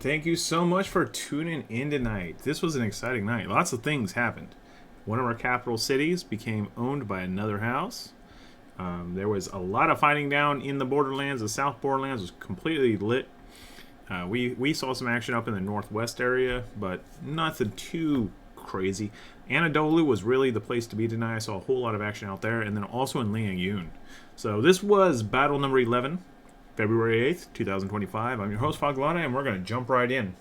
thank you so much for tuning in tonight. This was an exciting night. Lots of things happened. One of our capital cities became owned by another house. There was a lot of fighting down in the borderlands. The South Borderlands was completely lit. We saw some action up in the northwest area, but nothing too crazy. Anadolu was really the place to be tonight. I saw a whole lot of action out there, and then also in Liangyun. So this was battle number 11, February 8th, 2025. I'm your host, Foglana, and we're going to jump right in.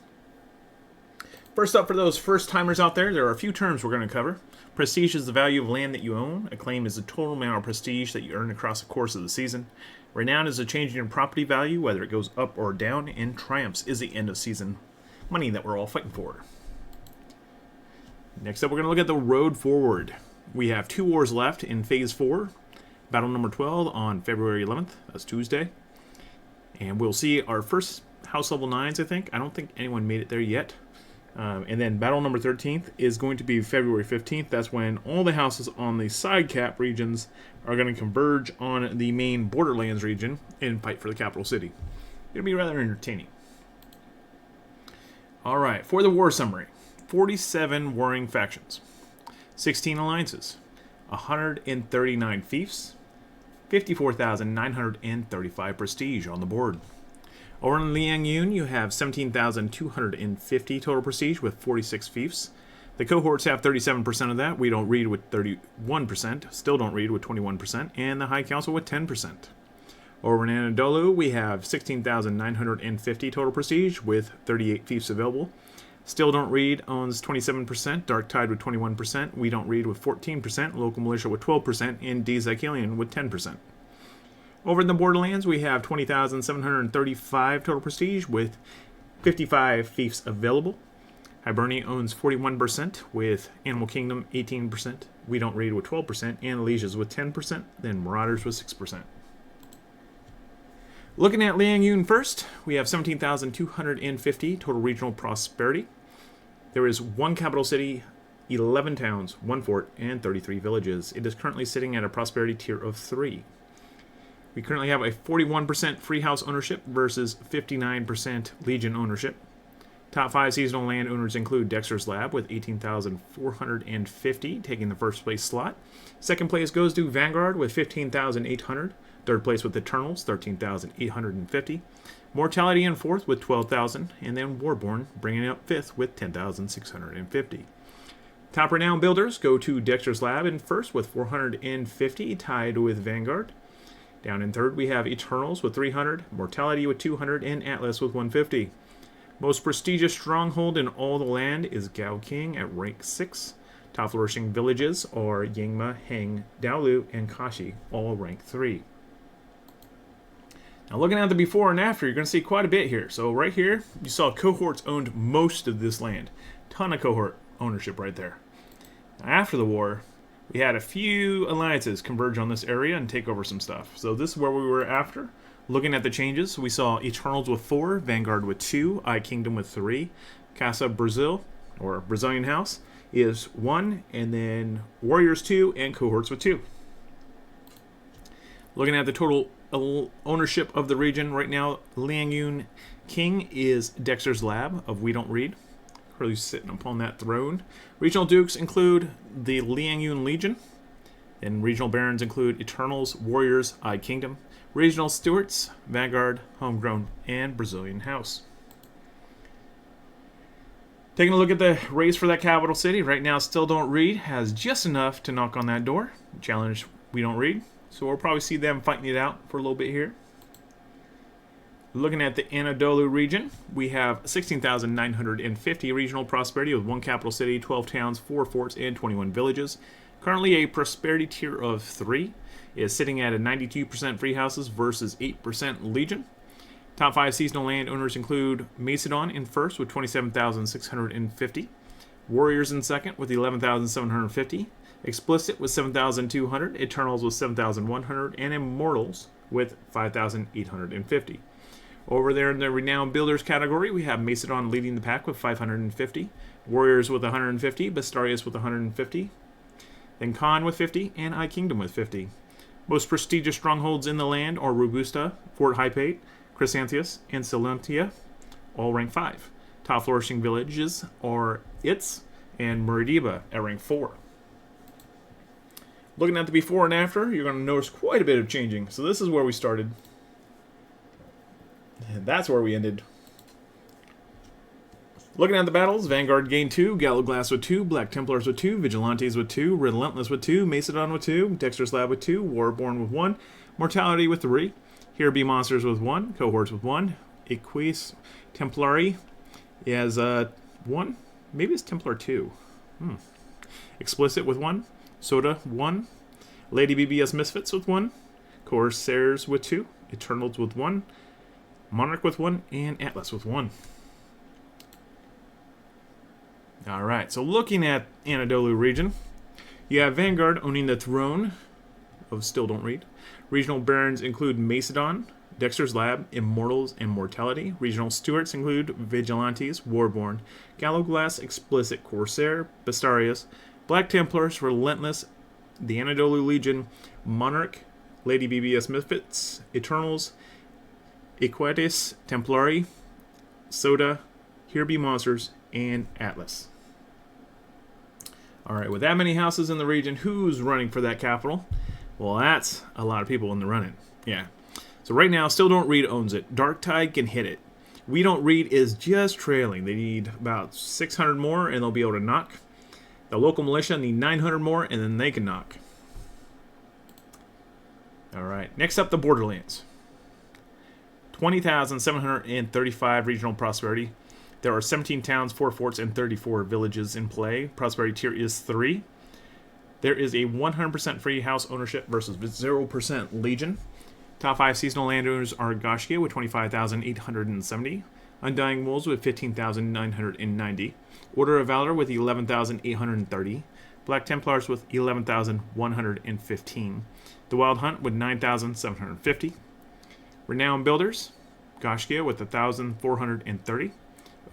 First up, for those first-timers out there, there are a few terms we're going to cover. Prestige is the value of land that you own. Acclaim is the total amount of prestige that you earn across the course of the season. Renown is a change in property value, whether it goes up or down. And triumphs is the end of season money that we're all fighting for. Next up, we're going to look at the road forward. We have 2 wars left in Phase 4. Battle number 12 on February 11th. That's Tuesday. And we'll see our first house level 9s, I think. I don't think anyone made it there yet. And then battle number 13th is going to be February 15th. That's when all the houses on the side cap regions are going to converge on the main Borderlands region and fight for the capital city. It'll be rather entertaining. Alright, for the war summary. 47 warring factions. 16 alliances. 139 fiefs. 54,935 prestige on the board. Over in Liangyun, you have 17,250 total prestige with 46 fiefs. The cohorts have 37% of that. We don't read with 31%. Still don't read with 21%. And the High Council with 10%. Over in Anadolu, we have 16,950 total prestige with 38 fiefs available. Still don't read owns 27%. Dark Tide with 21%. We don't read with 14%. Local Militia with 12%. And Dezakilian with 10%. Over in the Borderlands, we have 20,735 total prestige with 55 fiefs available. Hibernia owns 41% with Animal Kingdom 18%. We don't read with 12%. And Elysium with 10%. Then Marauders with 6%. Looking at Liangyun first, we have 17,250 total regional prosperity. There is 1 capital city, 11 towns, 1 fort, and 33 villages. It is currently sitting at a prosperity tier of 3. We currently have a 41% free house ownership versus 59% Legion ownership. Top 5 seasonal land owners include Dexter's Lab with 18,450, taking the first place slot. Second place goes to Vanguard with 15,800. Third place with Eternals, 13,850. Mortality in 4th with 12,000. And then Warborn bringing up 5th with 10,650. Top renowned builders go to Dexter's Lab in 1st with 450, tied with Vanguard. Down in 3rd, we have Eternals with 300, Mortality with 200, and Atlas with 150. Most prestigious stronghold in all the land is Gao King at rank 6. Top flourishing villages are Yangma, Heng, Daolu, and Kashi, all rank 3. Now looking at the before and after, you're going to see quite a bit here. So right here, you saw cohorts owned most of this land. Ton of cohort ownership right there. Now, after the war, we had a few alliances converge on this area and take over some stuff. So this is where we were after. Looking at the changes, we saw Eternals with 4, Vanguard with 2, I Kingdom with 3, Casa Brazil, or Brazilian House, is 1, and then Warriors 2, and Cohorts with 2. Looking at the total ownership of the region right now, Liangyun King is Dexter's Lab of We Don't Read. Currently sitting upon that throne. Regional Dukes include the Liangyun Legion. And regional Barons include Eternals, Warriors, I Kingdom. Regional Stewards, Vanguard, Homegrown, and Brazilian House. Taking a look at the race for that capital city. Right now, Still Don't Read has just enough to knock on that door. Challenge We Don't Read. So we'll probably see them fighting it out for a little bit here. Looking at the Anadolu region, we have 16,950 regional prosperity with 1 capital city, 12 towns, 4 forts, and 21 villages. Currently a prosperity tier of 3. Is sitting at a 92% free houses versus 8% Legion. Top 5 seasonal land owners include Macedon in 1st with 27,650. Warriors in 2nd with 11,750. Explicit with 7,200. Eternals with 7,100. And Immortals with 5,850. Over there in the Renowned Builders category, we have Macedon leading the pack with 550, Warriors with 150, Bastarius with 150, then Khan with 50, and I Kingdom with 50. Most prestigious strongholds in the land are Robusta, Fort Hypate, Chrysanthus, and Silentia, all rank 5. Top flourishing villages are Itz and Meridiba at rank 4. Looking at the before and after, you're going to notice quite a bit of changing. So this is where we started. And that's where we ended. Looking at the battles, Vanguard gained 2, Gallowglass with 2, Black Templars with 2, Vigilantes with 2, Relentless with 2, Macedon with 2, Dexter's Lab with 2, Warborn with 1, Mortality with 3, Here Be Monsters with 1, Cohorts with 1, Equis Templari has 1, maybe it's Templar 2. Explicit with 1, Soda 1, Lady BBS Misfits with 1, Corsairs with 2, Eternals with 1, Monarch with 1, and Atlas with 1. Alright, so looking at Anadolu region, you have Vanguard owning the throne of Still Don't Read. Regional barons include Macedon, Dexter's Lab, Immortals, and Mortality. Regional stewards include Vigilantes, Warborn, Gallowglass, Explicit, Corsair, Bastarius, Black Templars, Relentless, the Anadolu Legion, Monarch, Lady BBS Misfits, Eternals, Equites Templari, Soda, Here Be Monsters, and Atlas. Alright, with that many houses in the region, who's running for that capital? Well, that's a lot of people in the running. Yeah. So right now, Still Don't Read owns it. Darktide can hit it. We Don't Read is just trailing. They need about 600 more, and they'll be able to knock. The local militia need 900 more, and then they can knock. Alright, next up, the Borderlands. 20,735 regional prosperity. There are 17 towns, 4 forts, and 34 villages in play. Prosperity tier is 3. There is a 100% free house ownership versus 0% Legion. Top 5 seasonal landowners are Goshkia with 25,870. Undying Wolves with 15,990. Order of Valor with 11,830. Black Templars with 11,115. The Wild Hunt with 9,750. Renowned Builders, Goshkia with 1,430.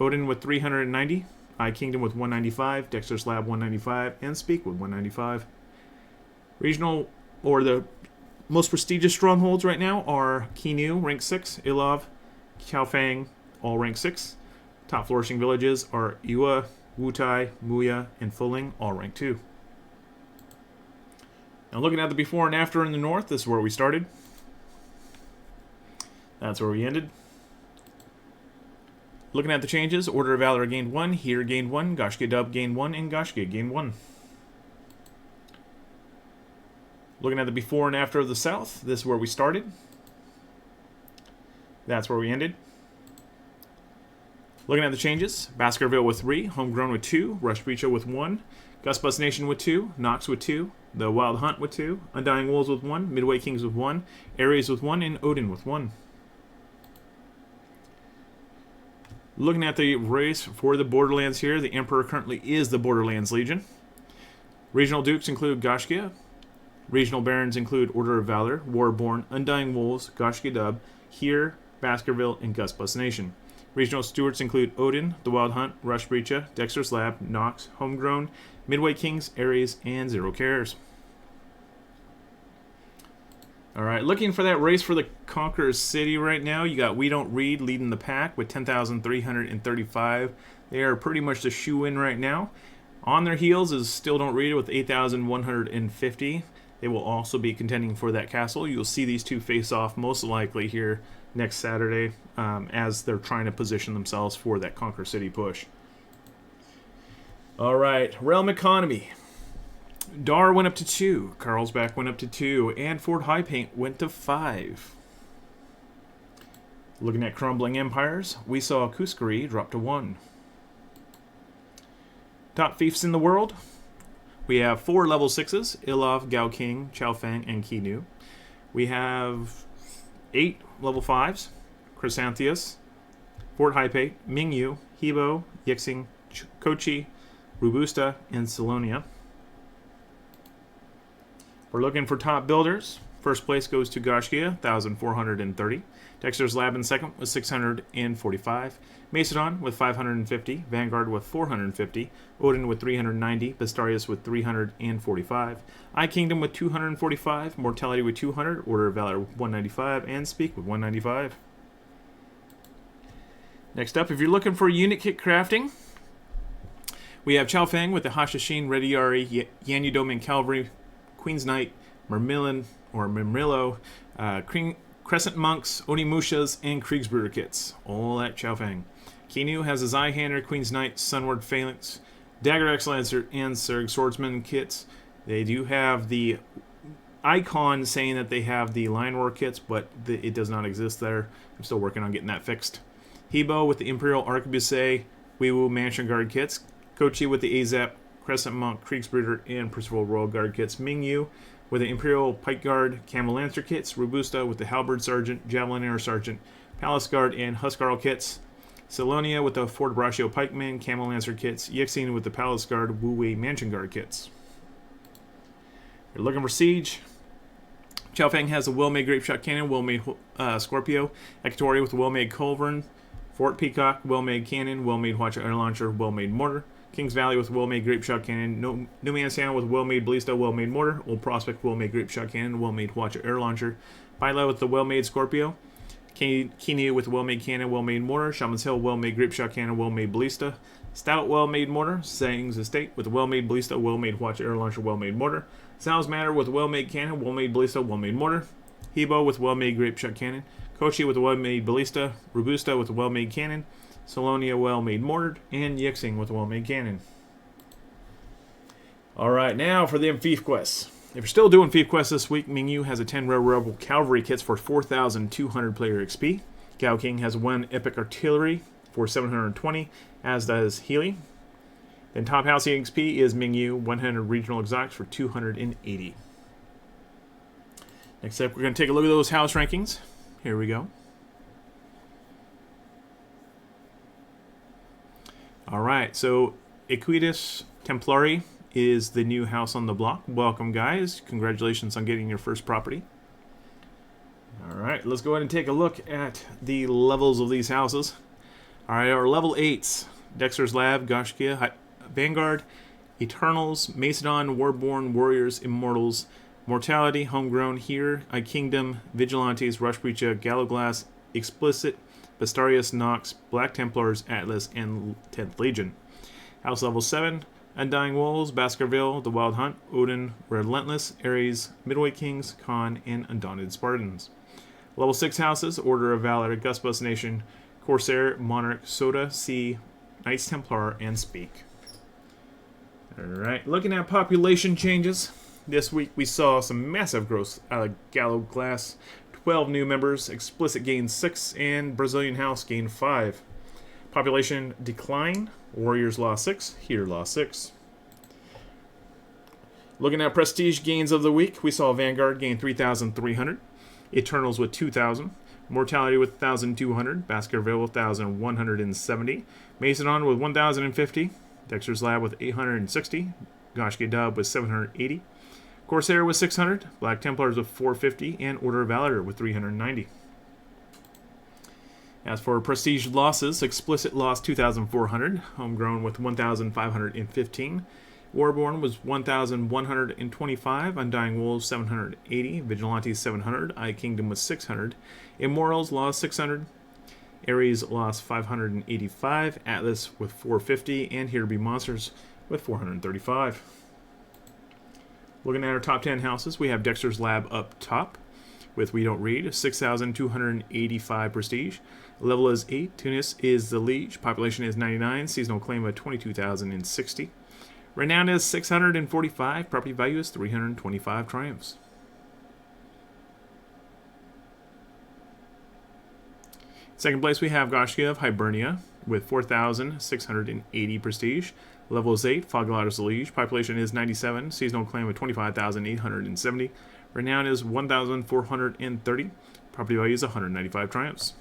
Odin with 390, Eye Kingdom with 195, Dexter's Lab 195, and Speak with 195. Regional, or the most prestigious strongholds right now are Kinu, rank 6, Ilov, Qiaofang, all rank 6. Top flourishing villages are Iwa, Wutai, Muya, and Fuling, all rank 2. Now looking at the before and after in the north, this is where we started. That's where we ended. Looking at the changes, Order of Valor gained 1, Here gained 1, Goshkia Dub gained 1, and Goshkia gained 1. Looking at the before and after of the south, this is where we started. That's where we ended. Looking at the changes, Baskerville with 3, Homegrown with 2, Rush Breacher with 1, Gusbus Nation with 2, Nox with 2, The Wild Hunt with 2, Undying Wolves with 1, Midway Kings with 1, Ares with 1, and Odin with 1. Looking at the race for the Borderlands here, the Emperor currently is the Borderlands Legion. Regional Dukes include Goshkia. Regional Barons include Order of Valor, Warborn, Undying Wolves, Goshkia Dub, Here, Baskerville, and Gusbus Nation. Regional Stewards include Odin, The Wild Hunt, Rush Breacha, Dexter's Lab, Nox, Homegrown, Midway Kings, Ares, and Zero Cares. Alright, looking for that race for the Conqueror City right now. You got We Don't Read leading the pack with 10,335. They are pretty much the shoe-in right now. On their heels is Still Don't Read with 8,150. They will also be contending for that castle. You'll see these two face off most likely here next Saturday as they're trying to position themselves for that Conquer City push. Alright, Realm Economy. Dar went up to 2, Carlsbad went up to 2, and Fort High Paint went to 5. Looking at Crumbling Empires, we saw Kuskari drop to 1. Top fiefs in the world, we have 4 level 6s, Ilov, Gao King, Qiaofang, and Kinu. We have 8 level 5s, Chrysantheus, Fort High Paint, Mingyu, Hebo, Yixing, Kochi, Robusta, and Salonia. We're looking for top builders. First place goes to Goshkia, 1,430. Dexter's Lab in second with 645. Macedon with 550. Vanguard with 450. Odin with 390. Bastarius with 345. Eye Kingdom with 245. Mortality with 200. Order of Valor 195. And Speak with 195. Next up, if you're looking for unit kit crafting, we have Chao Feng with the Hashashin, Rediari, Yanudomin Cavalry, Queen's Knight, Mermillo, Crescent Monks, Onimushas, and Kriegsbruder kits. All at Chao Feng. Kinu has a Zweihander, Queen's Knight, Sunward Phalanx, Dagger X Lancer, and Serg Swordsman kits. They do have the icon saying that they have the Lion Roar kits, but it does not exist there. I'm still working on getting that fixed. Hebo with the Imperial Arquebusade, Weiwu Mansion Guard kits. Kochi with the Azap, Crescent Monk, Kriegsbruder, and Percival Royal Guard kits. Mingyu with the Imperial Pike Guard, Camel Lancer kits. Robusta with the Halberd Sergeant, Javelin Air Sergeant, Palace Guard, and Huscarl kits. Silonia with the Fort Braccio Pikemen, Camel Lancer kits. Yixin with the Palace Guard, Wu Wei Mansion Guard kits. If you're looking for Siege, Chao Feng has a well-made Grapeshot Cannon, well-made Scorpio, Ekatoria with a well-made Culverin, Fort Peacock, well-made Cannon, well-made Hwacha Air Launcher, well-made Mortar, Kings Valley with well-made Grapeshot Cannon, New Manasana with well-made Ballista, well-made Mortar, Old Prospect, well-made Grapeshot Cannon, well-made Hwacha Air Launcher, Baila with the well-made Scorpio, Kinu with well-made Cannon, well-made Mortar, Shaman's Hill, well-made Grapeshot Cannon, well-made Ballista, Stout, well-made Mortar, Sang's Estate with well-made Ballista, well-made Hwacha Air Launcher, well-made Mortar, Sal's Manor with well-made Cannon, well-made Ballista, well-made Mortar, Hebo with well-made Grapeshot Cannon, Kochi with a well-made Ballista, Robusta with a well-made Cannon, Salonia well-made Mortar, and Yixing with a well-made Cannon. Alright, now for them Thief Quests. If you're still doing Thief Quests this week, Mingyu has a 10 Rebel Rebel Cavalry kits for 4,200 player XP. Gao King has 1 Epic Artillery for 720, as does Healy. Then top house XP is Mingyu, 100 Regional Exotics for 280. Next up, we're going to take a look at those house rankings. Here we go. Alright, so Equitas Templari is the new house on the block. Welcome, guys. Congratulations on getting your first property. Alright, let's go ahead and take a look at the levels of these houses. Alright, our level 8s. Dexter's Lab, Goshkia, Vanguard, Eternals, Macedon, Warborn, Warriors, Immortals, Mortality, Homegrown, Here, I Kingdom, Vigilantes, Rushbreacha, Gallowglass, Explicit, Bastarius, Nox, Black Templars, Atlas, and 10th Legion. House level 7, Undying Wolves, Baskerville, The Wild Hunt, Odin, Relentless, Ares, Middleweight Kings, Khan, and Undaunted Spartans. Level 6 houses, Order of Valor, Gusbus Nation, Corsair, Monarch, Soda, Sea, Knights Templar, and Speak. Alright, looking at population changes. This week we saw some massive growth out of Gallowglass. 12 new members, Explicit gained 6, and Brazilian House gained 5. Population decline, Warriors lost 6, Here lost 6. Looking at prestige gains of the week, we saw Vanguard gain 3,300, Eternals with 2,000, Mortality with 1,200, Baskerville with 1,170, Macedon with 1,050, Dexter's Lab with 860, Goshki Dub with 780, Corsair with 600, Black Templars with 450, and Order of Valor with 390. As for prestige losses, Explicit lost 2,400, Homegrown with 1,515, Warborn was 1,125, Undying Wolves 780, Vigilantes 700, I Kingdom was 600, Immortals lost 600, Ares lost 585, Atlas with 450, and Here to Be Monsters with 435. Looking at our top 10 houses, we have Dexter's Lab up top with We Don't Read, 6,285 prestige. Level is 8. Tunis is the Liege. Population is 99. Seasonal claim of 22,060. Renown is 645. Property value is 325 triumphs. Second place we have Goshkia of Hibernia with 4,680 prestige. Level is 8. Foglatus the Liege. Population is 97. Seasonal claim of 25,870. Renown is 1,430. Property value is 195 triumphs.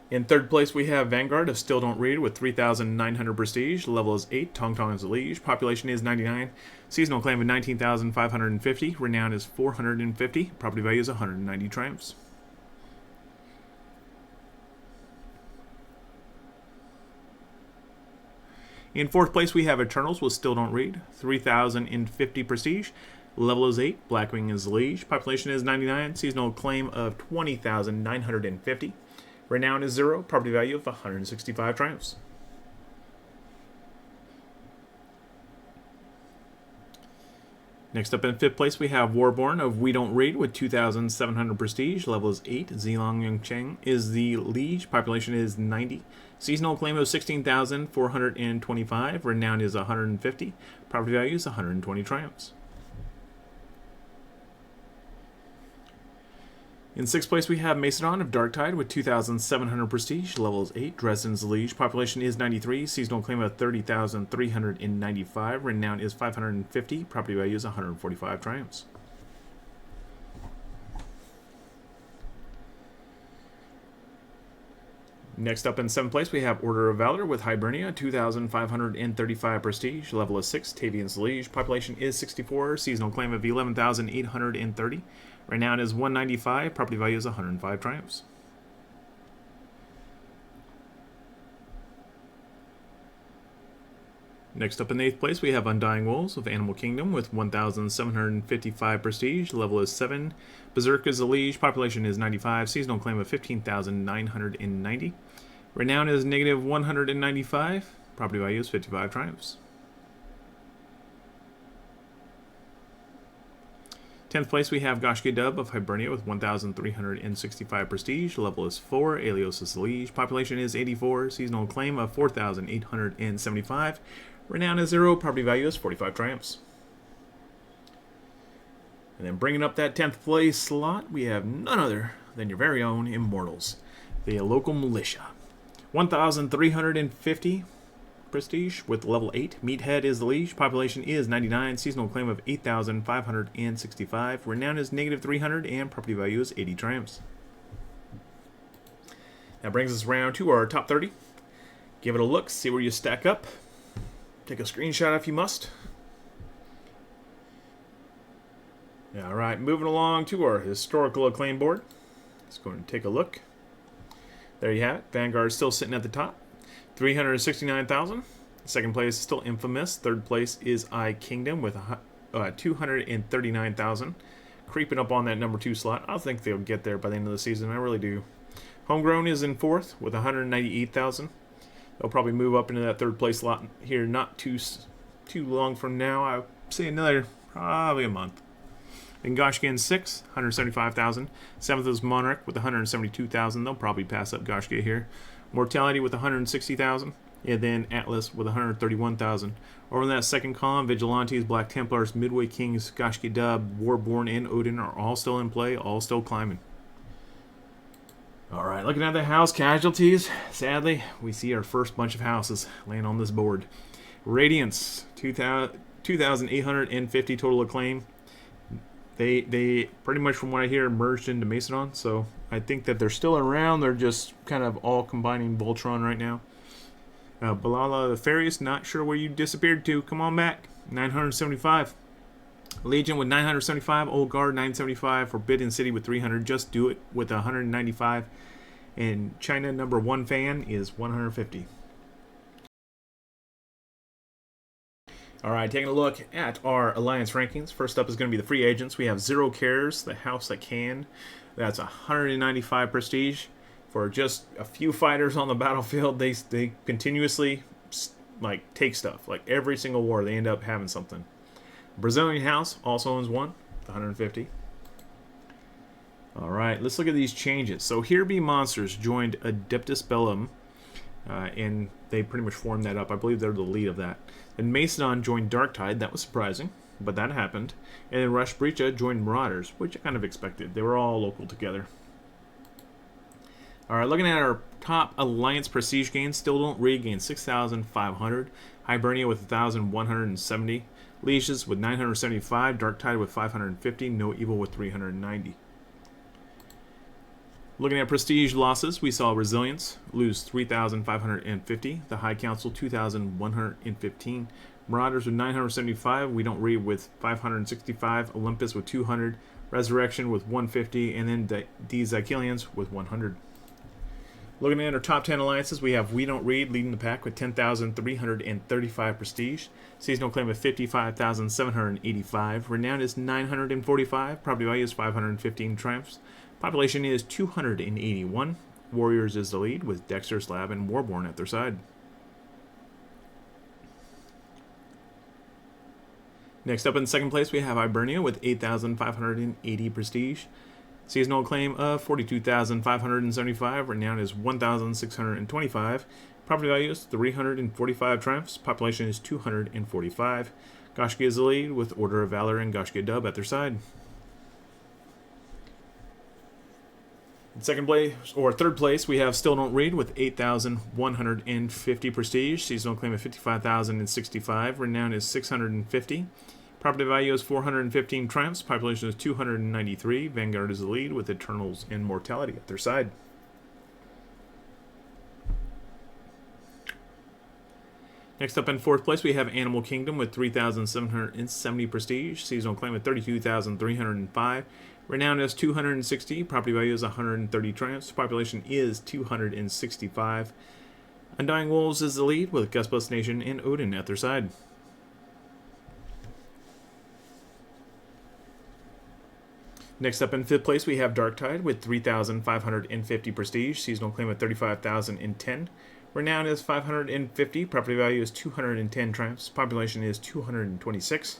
In third place, we have Vanguard of Still Don't Read with 3,900 prestige. Level is 8. Tong Tong is the Liege. Population is 99. Seasonal claim of 19,550. Renown is 450. Property value is 190 triumphs. In fourth place, we have Eternals with Still Don't Read, 3,050 prestige. Level is 8. Blackwing is Liege. Population is 99. Seasonal claim of 20,950. Renown is 0. Property value of 165 triumphs. Next up in 5th place, we have Warborn of We Don't Read with 2,700 prestige. Level is 8. Zilong Yongcheng is the liege. Population is 90. Seasonal claim of 16,425. Renown is 150. Property value is 120 triumphs. In 6th place, we have Macedon of Darktide with 2,700 prestige. Level is 8. Dresden's liege. Population is 93. Seasonal claim of 30,395. Renown is 550. Property value is 145 triumphs. Next up in 7th place, we have Order of Valor with Hibernia, 2,535 prestige. Level is 6. Tavian's liege. Population is 64. Seasonal claim of 11,830. Renown is 195. Property value is 105 triumphs. Next up in 8th place, we have Undying Wolves of Animal Kingdom with 1,755 prestige. Level is 7. Berserk is the liege. Population is 95. Seasonal claim of 15,990. Renown is negative 195. Property value is 55 triumphs. 10th place, we have Goshke Dub of Hibernia with 1,365 prestige. Level is 4. Aelios is the liege. Population is 84. Seasonal claim of 4,875. Renown is 0. Property value is 45 triumphs. And then bringing up that 10th place slot, we have none other than your very own Immortals, the local militia. 1,350 prestige with level 8. Meathead is the liege. Population is 99. Seasonal claim of 8,565. Renown is negative 300 and property value is 80 triumphs. That brings us around to our top 30. Give it a look, see where you stack up. Take a screenshot if you must. Alright, moving along to our historical acclaim board. Let's go and take a look. There you have it. Vanguard is still sitting at the top. 369,000. Second place is still Infamous. Third place is I Kingdom with 239,000. Creeping up on that number 2 slot. I think they'll get there by the end of the season. I really do. Homegrown is in 4th with 198,000. They'll probably move up into that 3rd place slot here not too long from now. I would say another probably a month. Goshke in 6th, 175,000. 7th is Monarch with 172,000. They'll probably pass up Goshke here. Mortality with 160,000, and then Atlas with 131,000. Over in that second column, Vigilantes, Black Templars, Midway Kings, Goshke Dub, Warborn, and Odin are all still in play, all still climbing. Alright, looking at the house casualties, sadly, we see our first bunch of houses laying on this board. Radiance, 2,850 total acclaim. They pretty much, from what I hear, merged into Macedon, so I think that they're still around. They're just kind of all combining Voltron right now. Balala the Farius, not sure where you disappeared to. Come on back. 975. Legion with 975. Old Guard 975. Forbidden City with 300. Just Do It with 195. And China number 1 fan is 150. Alright, taking a look at our Alliance rankings. First up is going to be the free agents. We have Zero Cares, the house that can. That's 195 prestige. For just a few fighters on the battlefield, they continuously take stuff. Like every single war, they end up having something. Brazilian house also owns 1, 150. Alright, let's look at these changes. So Here Be Monsters joined Adeptus Bellum. And they pretty much formed that up. I believe they're the lead of that. Then Macedon joined Darktide. That was surprising, but that happened. And then Rush Breacha joined Marauders, which I kind of expected. They were all local together. Alright, looking at our top Alliance prestige gains. Still Don't Read gained 6,500. Hibernia with 1,170. Leashes with 975. Darktide with 550. No Evil with 390. Looking at prestige losses, we saw Resilience lose 3,550. The High Council 2,115. Marauders with 975. We Don't Read with 565. Olympus with 200. Resurrection with 150. And then the Zycilians with 100. Looking at our top 10 alliances, we have We Don't Read leading the pack with 10,335 prestige. Seasonal claim of 55,785. Renown is 945. Property value is 515 triumphs. Population is 281. Warriors is the lead with Dexter, Slav, and Warborn at their side. Next up in second place, we have Hibernia with 8,580 prestige. Seasonal claim of 42,575. Renown is 1,625. Property value is 345 triumphs. Population is 245. Goshki is the lead with Order of Valor and Goshki Dub at their side. In second place, or third place, we have Still Don't Read with 8,150 prestige. Seasonal claim of 55,065. Renown is 650. Property value is 415 triumphs. Population is 293. Vanguard is the lead with Eternals and Mortality at their side. Next up in fourth place, we have Animal Kingdom with 3,770 prestige. Seasonal claim of 32,305. Renown is 260. Property value is 130 triumphs. Population is 265. Undying Wolves is the lead with Guspus Nation and Odin at their side. Next up in fifth place, we have Darktide with 3,550 prestige. Seasonal claim of 35,010. Renown is 550. Property value is 210 triumphs. Population is 226.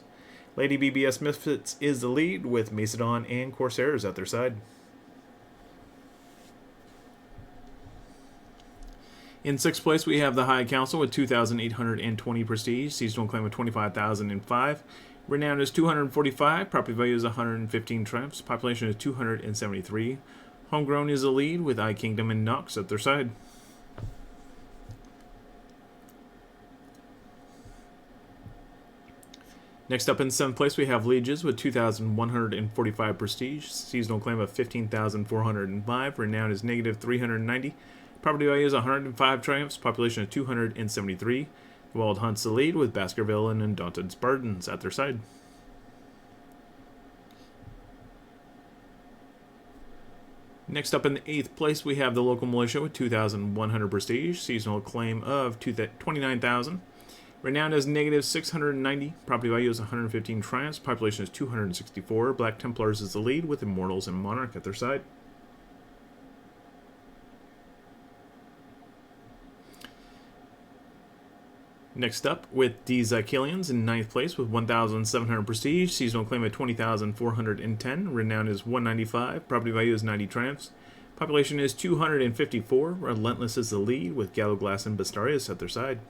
Lady BBS Misfits is the lead with Macedon and Corsairs at their side. In sixth place, we have the High Council with 2,820 prestige. Seasonal claim of 25,005. Renown is 245. Property value is 115 triumphs. Population is 273. Homegrown is the lead with Eye Kingdom and Nox at their side. Next up in seventh place, we have Lieges with 2,145 prestige. Seasonal claim of 15,405. Renown is negative 390. Property value is 105 triumphs. Population of 273. Wild Hunt's the lead with Baskerville and Undaunted Spartans at their side. Next up in the eighth place, we have the Local Militia with 2,100 prestige. Seasonal claim of 29,000. Renown is negative 690. Property value is 115 triumphs. Population is 264. Black Templars is the lead with Immortals and Monarch at their side. Next up, with the Zycalians in ninth place with 1,700 prestige. Seasonal claim of 20,410. Renown is 195. Property value is 90 triumphs. Population is 254. Relentless is the lead with Galloglass and Bastarius at their side.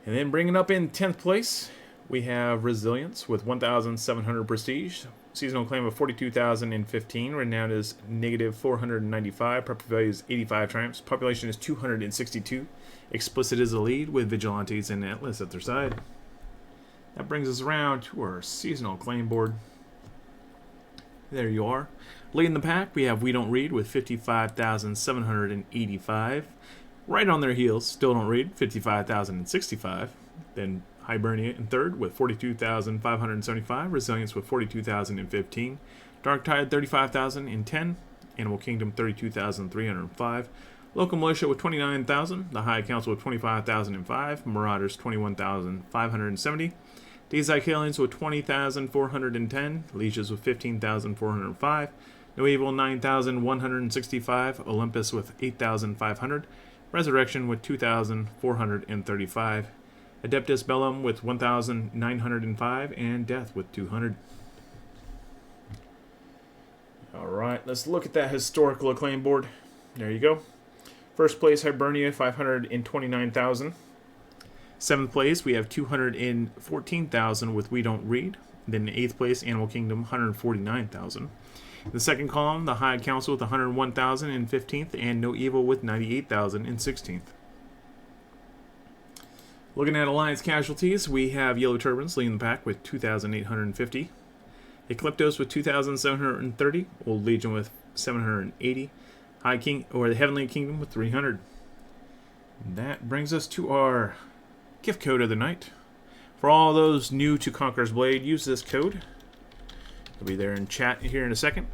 And then bringing up in 10th place, we have Resilience with 1,700 prestige. Seasonal claim of 42,015. Renown is negative 495. Property value is 85 triumphs. Population is 262. Explicit is the lead with Vigilantes and Atlas at their side. That brings us around to our seasonal claim board. There you are. Leading the pack, we have We Don't Read with 55,785. Right on their heels, Still Don't Read, 55,065. Then Hibernia in third with 42,575. Resilience with 42,015. Darktide 35,010. Animal Kingdom 32,305. Local Militia with 29,000. The High Council with 25,005. Marauders 21,570. These Zycalians with 20,410. Leashes with 15,405. No Evil 9,165. Olympus with 8,500. Resurrection with 2,435. Adeptus Bellum with 1,905, and Death with 200. Alright, let's look at that historical acclaim board. There you go. First place, Hibernia, 529,000. Seventh place, we have 214,000 with We Don't Read. Then in eighth place, Animal Kingdom, 149,000. In the second column, the High Council with 101,000 in 15th, and No Evil with 98,000 in 16th. Looking at Alliance casualties, we have Yellow Turbans leading the pack with 2,850. Ecliptos with 2,730. Old Legion with 780. The Heavenly Kingdom with 300. That brings us to our gift code of the night. For all those new to Conqueror's Blade, use this code. It'll be there in chat here in a second.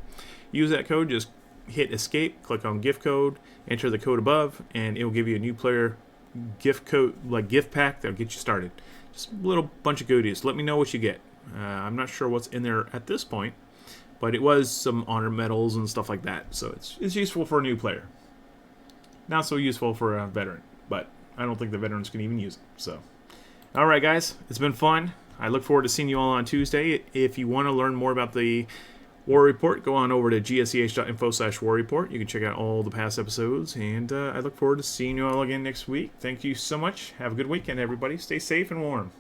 use that code, just hit escape, click on gift code, enter the code above, and it will give you a new player gift code, like gift pack that'll get you started. Just a little bunch of goodies. Let me know what you get. I'm not sure what's in there at this point, but it was some honor medals and stuff like that, so it's useful for a new player. Not so useful for a veteran, but I don't think the veterans can even use it. So, all right, guys, it's been fun. I look forward to seeing you all on Tuesday. If you want to learn more about the War Report, go on over to gseh.info/War Report. You can check out all the past episodes, and I look forward to seeing you all again next week. Thank you so much. Have a good weekend, everybody. Stay safe and warm.